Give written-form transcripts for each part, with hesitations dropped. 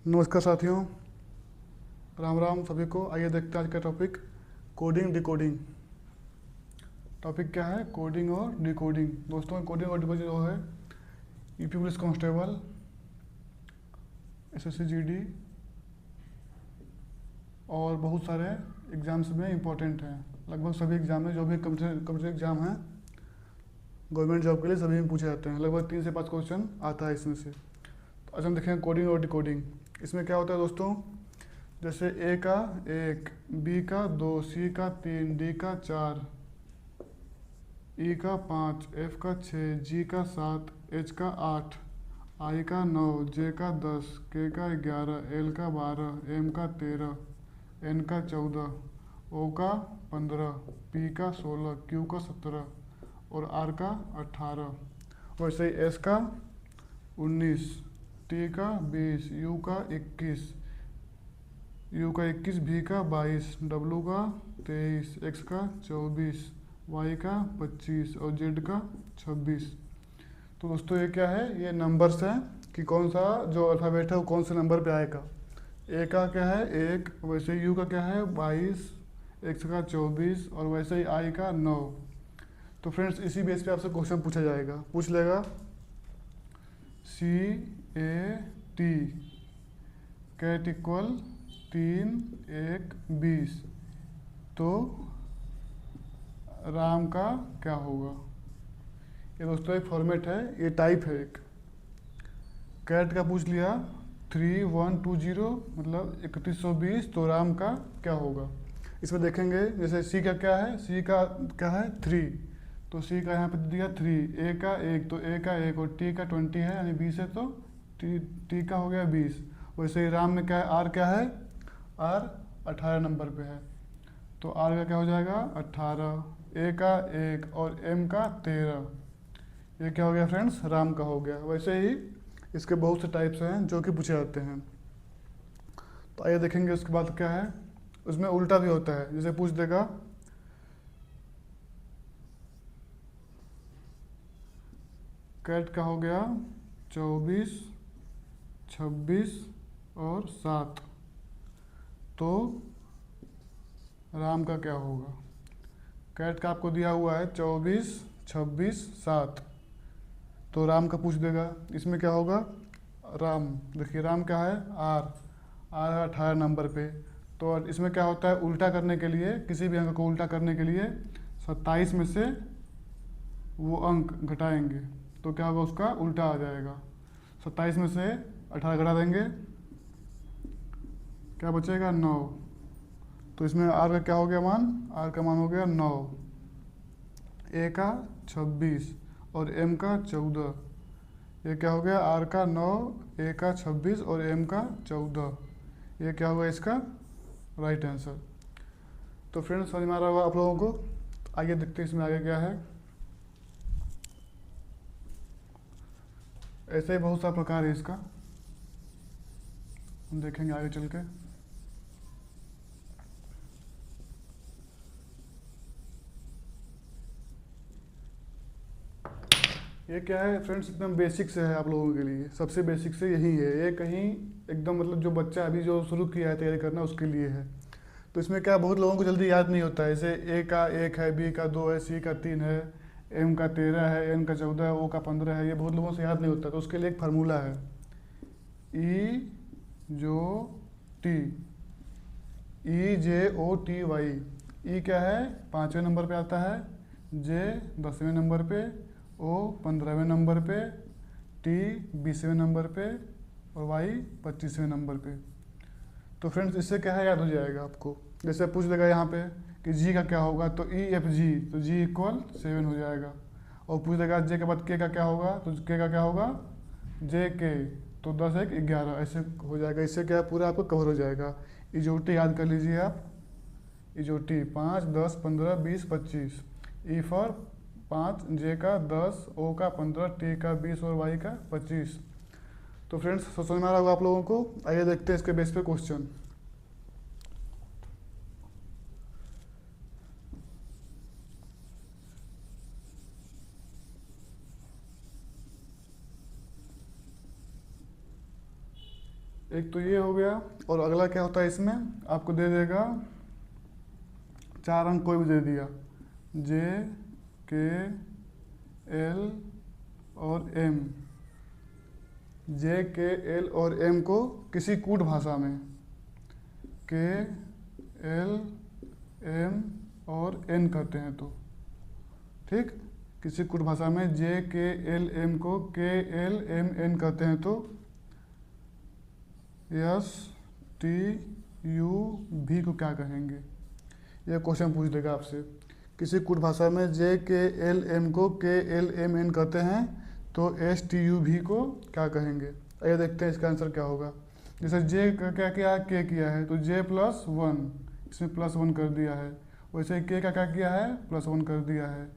नमस्कार साथियों, राम राम सभी को। आइए देखते हैं आज का टॉपिक कोडिंग डिकोडिंग। टॉपिक क्या है? कोडिंग और डिकोडिंग। दोस्तों, कोडिंग और डिकोडिंग जो है UP police constable, SSC GD और बहुत सारे एग्ज़ाम्स में इम्पोर्टेंट हैं। लगभग सभी एग्ज़ाम में, जो भी कंप्यूटर एग्ज़ाम हैं गवर्नमेंट जॉब के लिए, सभी में पूछे जाते हैं। लगभग 3 से 5 क्वेश्चन आता है इसमें से। तो आज हम देखेंगे कोडिंग और डिकोडिंग। इसमें क्या होता है दोस्तों, जैसे ए का 1, बी का 2, सी का 3, डी का 4, ई का 5, एफ का 6, जी का 7, एच का 8, आई का 9, जे का 10, के का 11, एल का 12, एम का 13, एन का 14, ओ का 15, पी का 16, क्यू का 17 और आर का 18। वैसे ही एस का 19, टी का 20, यू का 21, भी का 22, डब्लू का 23, एक्स का 24, वाई का 25 और जेड का 26। तो दोस्तों ये क्या है? ये नंबर्स हैं कि कौन सा जो अल्फ़ाबेट है वो कौन से नंबर पे आएगा। ए का क्या है? 1, वैसे ही यू का क्या है? 22, एक्स का 24 और वैसे ही आई का 9। तो फ्रेंड्स, इसी बेस पे आपसे क्वेश्चन पूछा जाएगा, पूछ लेगा CAT कैट इक्वल 3, 1, 20, तो राम का क्या होगा? ये दोस्तों एक फॉर्मेट है, ये टाइप है एक। कैट का पूछ लिया 3120 मतलब 3120, तो राम का क्या होगा? इसमें देखेंगे जैसे सी का क्या है? सी का क्या है? 3, तो सी का यहाँ पे दे दिया 3। ए का 1, तो ए का 1 और टी का 20 है यानी 20 है, तो टी का हो गया 20। वैसे ही राम में क्या है? आर क्या है? आर 18 नंबर पे है, तो आर का क्या हो जाएगा? 18। ए का 1 और एम का 13, ये क्या हो गया फ्रेंड्स? राम का हो गया। वैसे ही इसके बहुत से टाइप्स हैं जो कि पूछे जाते हैं। तो आइए देखेंगे उसके बाद क्या है। उसमें उल्टा भी होता है, जैसे पूछ देगा कैट का हो गया 24, 26 और 7, तो राम का क्या होगा? कैट का आपको दिया हुआ है 24, 26, 7, तो राम का पूछ देगा। इसमें क्या होगा? राम, देखिए राम क्या है? आर, आर 18 नंबर पे। तो इसमें क्या होता है? उल्टा करने के लिए, किसी भी अंक को उल्टा करने के लिए 27 में से वो अंक घटाएंगे, तो क्या होगा? उसका उल्टा आ जाएगा। 27 में से 18 घटा देंगे, क्या बचेगा? 9। तो इसमें आर का क्या हो गया मान? आर का मान हो गया 9। ए का 26 और एम का 14, ये क्या हो गया? आर का 9, ए का 26 और एम का 14, ये क्या होगा इसका राइट आंसर। तो फ्रेंड्स, समझ में आ रहा होगा आप लोगों को। आइए देखते हैं इसमें आगे क्या है। ऐसे ही बहुत सा प्रकार है इसका, हम देखेंगे आगे चल के। ये क्या है फ्रेंड्स? एकदम बेसिक से है आप लोगों के लिए, सबसे बेसिक से यही है। ये कहीं एकदम मतलब जो बच्चा अभी जो शुरू किया है तैयारी करना, उसके लिए है। तो इसमें क्या, बहुत लोगों को जल्दी याद नहीं होता है। जैसे ए का 1 है, बी का 2 है, सी का 3 है, एम का 13 है, एन का 14 है, ओ का 15 है। ये बहुत लोगों से याद नहीं होता, तो उसके लिए एक फार्मूला है ई जो टी, EJOTY। ई क्या है? 5वें नंबर पे आता है, जे 10वें नंबर पे, ओ 15वें नंबर पे, टी 20वें नंबर पे और वाई 25वें नंबर पे। तो फ्रेंड्स, इससे क्या है, याद हो जाएगा आपको। जैसे पूछ देगा यहाँ पे कि जी का क्या होगा, तो EFG, तो जी इक्वल 7 हो जाएगा। और पूछ देगा जे के बाद के का क्या होगा, तो के का क्या होगा? JK, तो 10, 1, 11 ऐसे हो जाएगा। इससे क्या है, पूरा आपको कवर हो जाएगा। इजोटी याद कर लीजिए आप। इजोटी 5, 10, 15, 20, 25। ई फॉर 5, जे का 10, ओ का 15, टी का 20 और वाई का 25। तो फ्रेंड्स, समझ में आ रहा होगा आप लोगों को। आइए देखते हैं इसके बेस पे क्वेश्चन। एक तो ये हो गया, और अगला क्या होता है इसमें, आपको दे देगा 4 अंक कोई भी दे दिया, J, K, L और M। J, K, L और M को किसी कूट भाषा में K, L, M और N कहते हैं तो, ठीक, किसी कूट भाषा में J, K, L, M को K, L, M, N कहते हैं तो S, T, U, V को क्या कहेंगे? यह क्वेश्चन पूछ देगा आपसे। किसी कूट भाषा में J, K, L, M को K, L, M, N कहते हैं तो S, T, U, V को क्या कहेंगे? आइए देखते हैं इसका आंसर क्या होगा। जैसे J का क्या किया है, K किया है, तो J + 1, इसमें +1 कर दिया है। वैसे K का क्या किया है, +1 कर दिया है।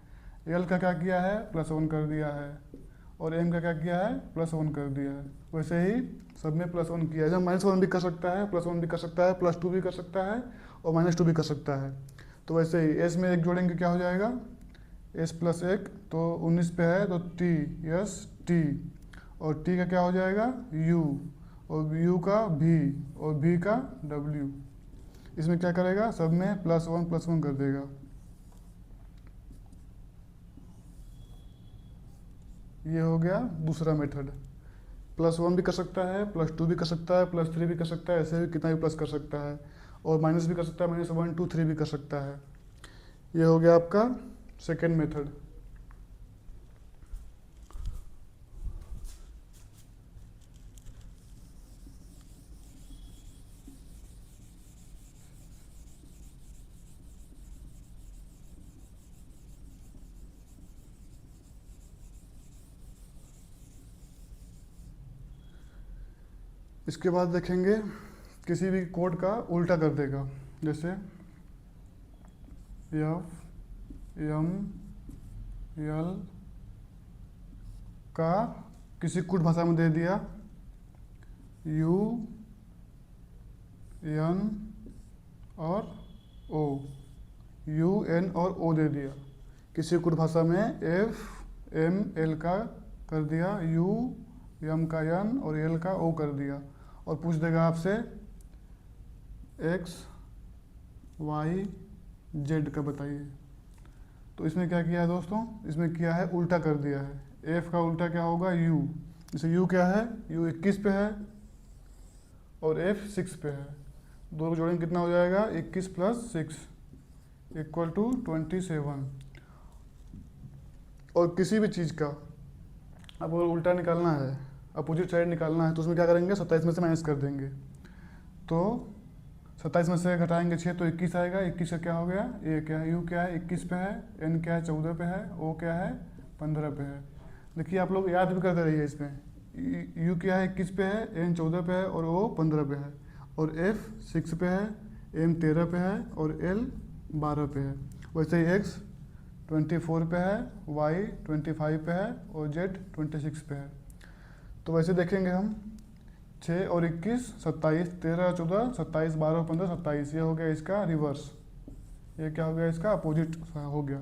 L का क्या किया है, +1 कर दिया है। और M का क्या किया है, +1 कर दिया है। वैसे ही सब में +1 किया है। जब -1 भी कर सकता है, +1 भी कर सकता है, +2 भी कर सकता है और -2 भी कर सकता है। तो वैसे ही S में 1 जोड़ेंगे क्या हो जाएगा, S + 1, तो 19 पे है तो T, S, T, और T का क्या हो जाएगा, U, और U का V, और V का W। इसमें क्या करेगा, सब में +1 कर देगा। ये हो गया दूसरा मेथड। +1 भी कर सकता है, +2 भी कर सकता है, +3 भी कर सकता है, ऐसे भी कितना भी प्लस कर सकता है, और माइनस भी कर सकता है, -1, 2, 3 भी कर सकता है। ये हो गया आपका सेकेंड मेथड। इसके बाद देखेंगे किसी भी कोड का उल्टा कर देगा। जैसे F, M, L का किसी कूट भाषा में दे दिया U, N और O, U, N और O दे दिया। किसी कूट भाषा में F, M, L का कर दिया U, M का N और L का O कर दिया, और पूछ देगा आपसे X, Y, Z का बताइए। तो इसमें क्या किया है दोस्तों, इसमें किया है उल्टा कर दिया है। F का उल्टा क्या होगा, U। जैसे U क्या है, U 21 पे है और F 6 पे है। दोनों को जोड़ेंगे कितना हो जाएगा, 21 + 6 = 27। और किसी भी चीज़ का अब अगर उल्टा निकालना है, अपोजिट साइड निकालना है, तो उसमें क्या करेंगे, 27 में से माइनस कर देंगे। तो 27 में से घटाएंगे 6 तो 21 आएगा। 21 का क्या हो गया, ये क्या है, U क्या है 21 पे है, N क्या है 14 पे है, O क्या है 15 पे है। देखिए आप लोग याद भी करते रहिए इसमें, U क्या है 21 पे है, N 14 पे है और O 15 पे है, और F 6 पे है, M 13 पे है और L 12 पे है। वैसे ही X 24 पे है, Y 25 पे है और Z 26 पे है। तो वैसे देखेंगे हम 6 और 21 27, 13, 14, 27, 12, 15, 27, ये हो गया इसका रिवर्स। ये क्या हो गया, इसका अपोजिट हो गया।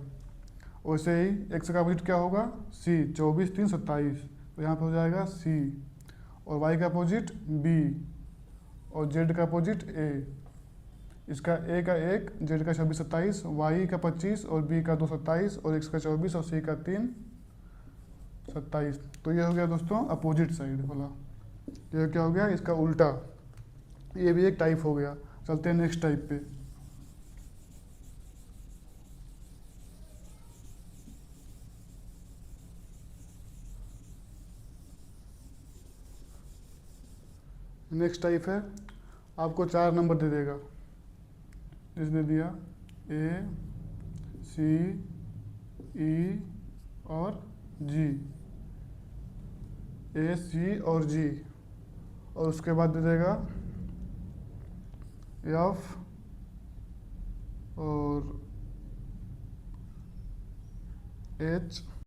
वैसे ही X का अपोजिट क्या होगा, C, 24, 3, 27, तो यहाँ पे हो जाएगा C, और Y का अपोजिट B, और Z का अपोजिट A। इसका A का 1, Z का 26, 27, Y का 25 और B का 2, 27, और X का 24 और C का 3, 27। तो ये हो गया दोस्तों अपोजिट साइड वाला। ये क्या हो गया, इसका उल्टा। ये भी एक टाइप हो गया। चलते हैं नेक्स्ट टाइप पे। नेक्स्ट टाइप है, आपको 4 नंबर दे देगा। जैसे दे दिया A, C, E और G, A, C और G, और उसके बाद दे देगा F और H